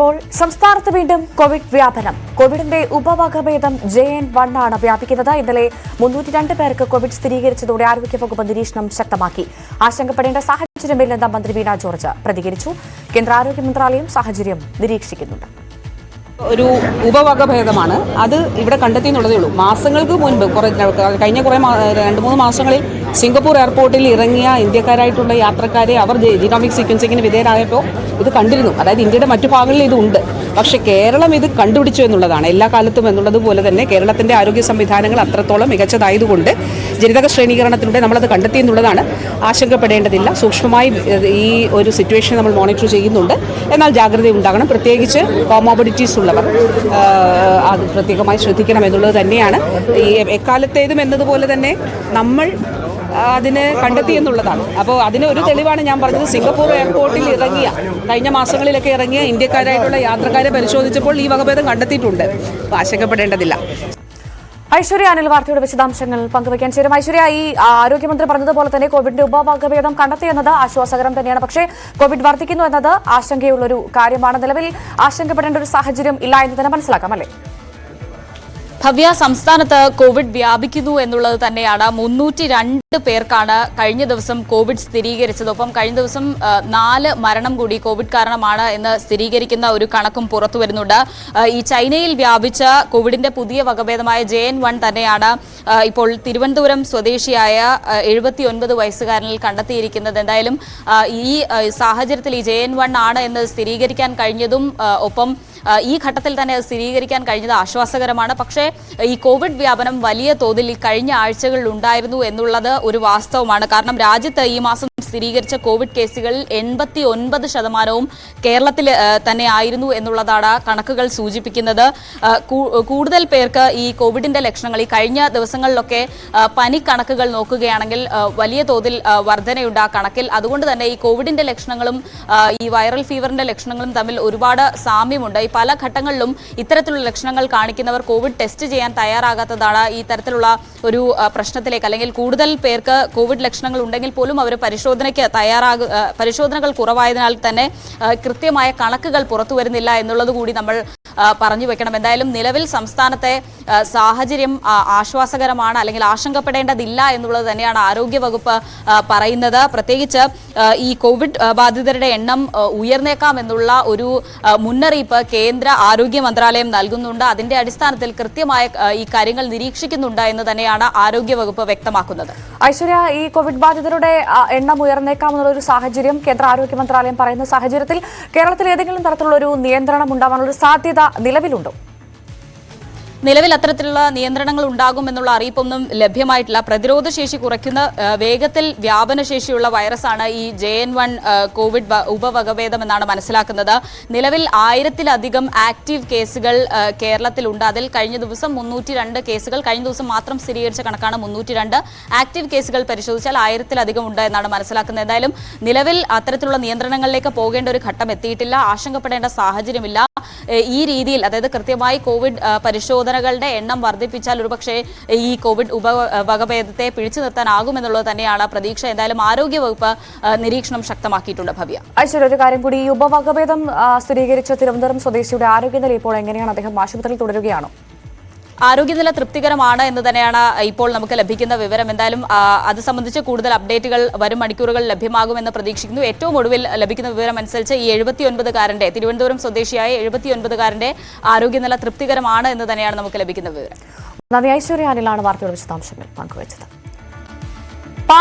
ഇപ്പോൾ സംസ്ഥാനത്ത് വീണ്ടും കോവിഡ് വ്യാപനം. കോവിഡിന്റെ ഉപവകഭേദം JN1 ആണ് വ്യാപിക്കുന്നത്. ഇന്നലെ 302 പേർക്ക് കോവിഡ് സ്ഥിരീകരിച്ചതോടെ ആരോഗ്യവകുപ്പ് നിരീക്ഷണം ശക്തമാക്കി. ആശങ്കപ്പെടേണ്ട സാഹചര്യമില്ലെന്ന് മന്ത്രി വീണ ജോർജ് പ്രതികരിച്ചു. കേന്ദ്ര ആരോഗ്യ മന്ത്രാലയം സാഹചര്യം നിരീക്ഷിക്കുന്നുണ്ട്. ഒരു ഉപവകഭേദമാണ് അത് ഇവിടെ കണ്ടെത്തിയെന്നുള്ളതേ ഉള്ളൂ. മാസങ്ങൾക്ക് മുൻപ് കഴിഞ്ഞ 2-3 മാസങ്ങളിൽ സിംഗപ്പൂർ എയർപോർട്ടിൽ ഇറങ്ങിയ ഇന്ത്യക്കാരായിട്ടുള്ള യാത്രക്കാരെ അവർ ജീനോമിക് സീക്വൻസിങ്ങിന് വിധേയരായപ്പോൾ ഇത് കണ്ടിരുന്നു. അതായത് ഇന്ത്യയുടെ മറ്റു ഭാഗങ്ങളിൽ ഇതുണ്ട്. പക്ഷേ കേരളം ഇത് കണ്ടുപിടിച്ചു എന്നുള്ളതാണ്. എല്ലാ കാലത്തും എന്നുള്ളതുപോലെ തന്നെ കേരളത്തിൻ്റെ ആരോഗ്യ സംവിധാനങ്ങൾ അത്രത്തോളം മികച്ചതായതുകൊണ്ട് ജനിതക ശ്രേണീകരണത്തിലൂടെ നമ്മളത് കണ്ടെത്തിയെന്നുള്ളതാണ്. ആശങ്കപ്പെടേണ്ടതില്ല. സൂക്ഷ്മമായി ഈ ഒരു സിറ്റുവേഷൻ നമ്മൾ മോണിറ്റർ ചെയ്യുന്നുണ്ട്. എന്നാൽ ജാഗ്രത ഉണ്ടാകണം. പ്രത്യേകിച്ച് കോമോബിഡിറ്റീസ് ഉള്ളവർ അത് പ്രത്യേകമായി ശ്രദ്ധിക്കണം എന്നുള്ളത് തന്നെയാണ്. ഈ എക്കാലത്തേതും എന്നതുപോലെ തന്നെ നമ്മൾ അതിന് കണ്ടെത്തി എന്നുള്ളതാണ്. അപ്പോൾ അതിന് ഒരു തെളിവാണ് ഞാൻ പറഞ്ഞത്. സിംഗപ്പൂർ എയർപോർട്ടിൽ ഇറങ്ങിയ കഴിഞ്ഞ മാസങ്ങളിലൊക്കെ ഇറങ്ങിയ ഇന്ത്യക്കാരായിട്ടുള്ള യാത്രക്കാരെ പരിശോധിച്ചപ്പോൾ ഈ വകഭേദം കണ്ടെത്തിയിട്ടുണ്ട്. അപ്പോൾ ആശങ്കപ്പെടേണ്ടതില്ല. ഐശ്വര്യ അനിൽ വാർത്തയുടെ വിശദാംശങ്ങൾ പങ്കുവയ്ക്കാൻ ചേരും. ഐശ്വര്യ, ഈ ആരോഗ്യമന്ത്രി പറഞ്ഞതുപോലെ തന്നെ കോവിഡിന്റെ ഉപവകഭേദം കണ്ടെത്തിയെന്നത് ആശ്വാസകരം തന്നെയാണ്. പക്ഷേ കോവിഡ് വർദ്ധിക്കുന്നു എന്നത് ആശങ്കയുള്ളൊരു കാര്യമാണ്. നിലവിൽ ആശങ്കപ്പെടേണ്ട ഒരു സാഹചര്യം ഇല്ല എന്ന് തന്നെ മനസ്സിലാക്കാം, അല്ലേ? ഭവ്യ, സംസ്ഥാനത്ത് കോവിഡ് വ്യാപിക്കുന്നു എന്നുള്ളത് തന്നെയാണ്. 302 പേർക്കാണ് കഴിഞ്ഞ ദിവസം കോവിഡ് സ്ഥിരീകരിച്ചത്. ഒപ്പം കഴിഞ്ഞ ദിവസം 4 മരണം കൂടി കോവിഡ് കാരണമാണ് എന്ന് സ്ഥിരീകരിക്കുന്ന ഒരു കണക്കും പുറത്തു വരുന്നുണ്ട്. ഈ ചൈനയിൽ വ്യാപിച്ച കോവിഡിന്റെ പുതിയ വകഭേദമായ JN1 തന്നെയാണ് ഇപ്പോൾ തിരുവനന്തപുരം സ്വദേശിയായ 79 വയസ്സുകാരനിൽ കണ്ടെത്തിയിരിക്കുന്നത്. എന്തായാലും ഈ സാഹചര്യത്തിൽ ഈ JN1 ആണ് എന്ന് സ്ഥിരീകരിക്കാൻ കഴിഞ്ഞതും ഒപ്പം ഈ ഘട്ടത്തിൽ തന്നെ സ്ഥിരീകരിക്കാൻ കഴിഞ്ഞത് ആശ്വാസകരമാണ്. പക്ഷേ ഈ കോവിഡ് വ്യാപനം വലിയ തോതിൽ ഈ കഴിഞ്ഞ ആഴ്ചകളിൽ ഉണ്ടായിരുന്നു എന്നുള്ളത് ഒരു വാസ്തവമാണ്. കാരണം രാജ്യത്ത് ഈ മാസം സ്ഥിരീകരിച്ച കോവിഡ് കേസുകളിൽ 89% കേരളത്തിൽ തന്നെ ആയിരുന്നു എന്നുള്ളതാണ് കണക്കുകൾ സൂചിപ്പിക്കുന്നത്. കൂടുതൽ പേർക്ക് ഈ കോവിഡിന്റെ ലക്ഷണങ്ങൾ ഈ കഴിഞ്ഞ ദിവസങ്ങളിലൊക്കെ പനി കണക്കുകൾ നോക്കുകയാണെങ്കിൽ വലിയ തോതിൽ വർധനയുണ്ട് ആ കണക്കിൽ. അതുകൊണ്ട് തന്നെ ഈ കോവിഡിന്റെ ലക്ഷണങ്ങളും ഈ വൈറൽ ഫീവറിന്റെ ലക്ഷണങ്ങളും തമ്മിൽ ഒരുപാട് സാമ്യമുണ്ട്. ഈ പല ഘട്ടങ്ങളിലും ഇത്തരത്തിലുള്ള ലക്ഷണങ്ങൾ കാണിക്കുന്നവർ കോവിഡ് ടെസ്റ്റ് ചെയ്യാൻ തയ്യാറാകാത്തതാണ് ഈ തരത്തിലുള്ള ഒരു പ്രശ്നത്തിലേക്ക്, അല്ലെങ്കിൽ കൂടുതൽ പേർക്ക് കോവിഡ് ലക്ഷണങ്ങൾ ഉണ്ടെങ്കിൽ പോലും അവർ പരിശോധനകൾ കുറവായതിനാൽ തന്നെ കൃത്യമായ കണക്കുകൾ പുറത്തു വരുന്നില്ല എന്നുള്ളത് കൂടി നമ്മൾ പറഞ്ഞു വെക്കണം. എന്തായാലും നിലവിൽ സംസ്ഥാനത്തെ സാഹചര്യം ആശ്വാസകരമാണ്, അല്ലെങ്കിൽ ആശങ്കപ്പെടേണ്ടതില്ല എന്നുള്ളത് തന്നെയാണ് ആരോഗ്യവകുപ്പ് പറയുന്നത്. പ്രത്യേകിച്ച് ഈ കോവിഡ് ബാധിതരുടെ എണ്ണം ഉയർന്നേക്കാം എന്നുള്ള ഒരു മുന്നറിയിപ്പ് കേന്ദ്ര ആരോഗ്യ മന്ത്രാലയം നൽകുന്നുണ്ട്. അതിന്റെ അടിസ്ഥാനത്തിൽ കൃത്യമായ ഈ കാര്യങ്ങൾ നിരീക്ഷിക്കുന്നുണ്ട് എന്ന് തന്നെയാണ് ആരോഗ്യവകുപ്പ് വ്യക്തമാക്കുന്നത്. ഐശ്വര്യ, ഈ കോവിഡ് ബാധിതരുടെ എണ്ണം ഉയർന്നേക്കാമെന്നുള്ള ഒരു സാഹചര്യം കേന്ദ്ര ആരോഗ്യ മന്ത്രാലയം പറയുന്ന സാഹചര്യത്തിൽ കേരളത്തിൽ ഏതെങ്കിലും തരത്തിലുള്ള ഒരു നിയന്ത്രണം ഉണ്ടാവാനുള്ള സാധ്യത നിലവിലുണ്ടോ? നിലവിൽ അത്തരത്തിലുള്ള നിയന്ത്രണങ്ങൾ ഉണ്ടാകുമെന്നുള്ള അറിയിപ്പൊന്നും ലഭ്യമായിട്ടില്ല. പ്രതിരോധ ശേഷി കുറയ്ക്കുന്ന വേഗത്തിൽ വ്യാപനശേഷിയുള്ള വൈറസാണ് ഈ JN1 കോവിഡ് ഉപവകഭേദം എന്നാണ് മനസ്സിലാക്കുന്നത്. നിലവിൽ 1000-ലധികം ആക്റ്റീവ് കേസുകൾ കേരളത്തിലുണ്ട്. അതിൽ കഴിഞ്ഞ ദിവസം 302 കേസുകൾ, കഴിഞ്ഞ ദിവസം മാത്രം സ്ഥിരീകരിച്ച കണക്കാണ് 302. ആക്റ്റീവ് കേസുകൾ പരിശോധിച്ചാൽ 1000-ലധികം ഉണ്ട് എന്നാണ് മനസ്സിലാക്കുന്നത്. എന്തായാലും നിലവിൽ അത്തരത്തിലുള്ള നിയന്ത്രണങ്ങളിലേക്ക് പോകേണ്ട ഒരു ഘട്ടം എത്തിയിട്ടില്ല. ആശങ്കപ്പെടേണ്ട സാഹചര്യമില്ല. ഈ രീതിയിൽ, അതായത് കൃത്യമായി കോവിഡ് പരിശോധനകളുടെ എണ്ണം വർദ്ധിപ്പിച്ചാൽ ഒരുപക്ഷെ ഈ കോവിഡ് ഉപവകഭേദത്തെ പിടിച്ചു നിർത്താനാകുമെന്നുള്ളത് തന്നെയാണ് പ്രതീക്ഷ. എന്തായാലും ആരോഗ്യവകുപ്പ് നിരീക്ഷണം ശക്തമാക്കിയിട്ടുണ്ട്. ഭവ്യ, ഐശ്വര്യ, ഒരു കാര്യം കൂടി, ഈ ഉപവകഭേദം സ്ഥിരീകരിച്ച തിരുവനന്തപുരം സ്വദേശിയുടെ ആരോഗ്യനില ഇപ്പോൾ എങ്ങനെയാണ്? അദ്ദേഹം ആശുപത്രിയിൽ തുടരുകയാണോ? ആരോഗ്യനില തൃപ്തികരമാണ് എന്ന് തന്നെയാണ് ഇപ്പോൾ നമുക്ക് ലഭിക്കുന്ന വിവരം. എന്തായാലും അത് സംബന്ധിച്ച് കൂടുതൽ അപ്ഡേറ്റുകൾ വരും മണിക്കൂറുകൾ ലഭ്യമാകുമെന്ന് പ്രതീക്ഷിക്കുന്നു. ഏറ്റവും ഒടുവിൽ ലഭിക്കുന്ന വിവരം അനുസരിച്ച് ഈ 79-കാരന്റെ തിരുവനന്തപുരം സ്വദേശിയായ 79-കാരന്റെ ആരോഗ്യനില തൃപ്തികരമാണ് എന്ന് തന്നെയാണ് നമുക്ക് ലഭിക്കുന്ന വിവരം. നന്ദി ഐശ്വര്യ അനിലാണ് വാർത്തയുടെ വിശദാംശങ്ങൾ പങ്കുവച്ചത്.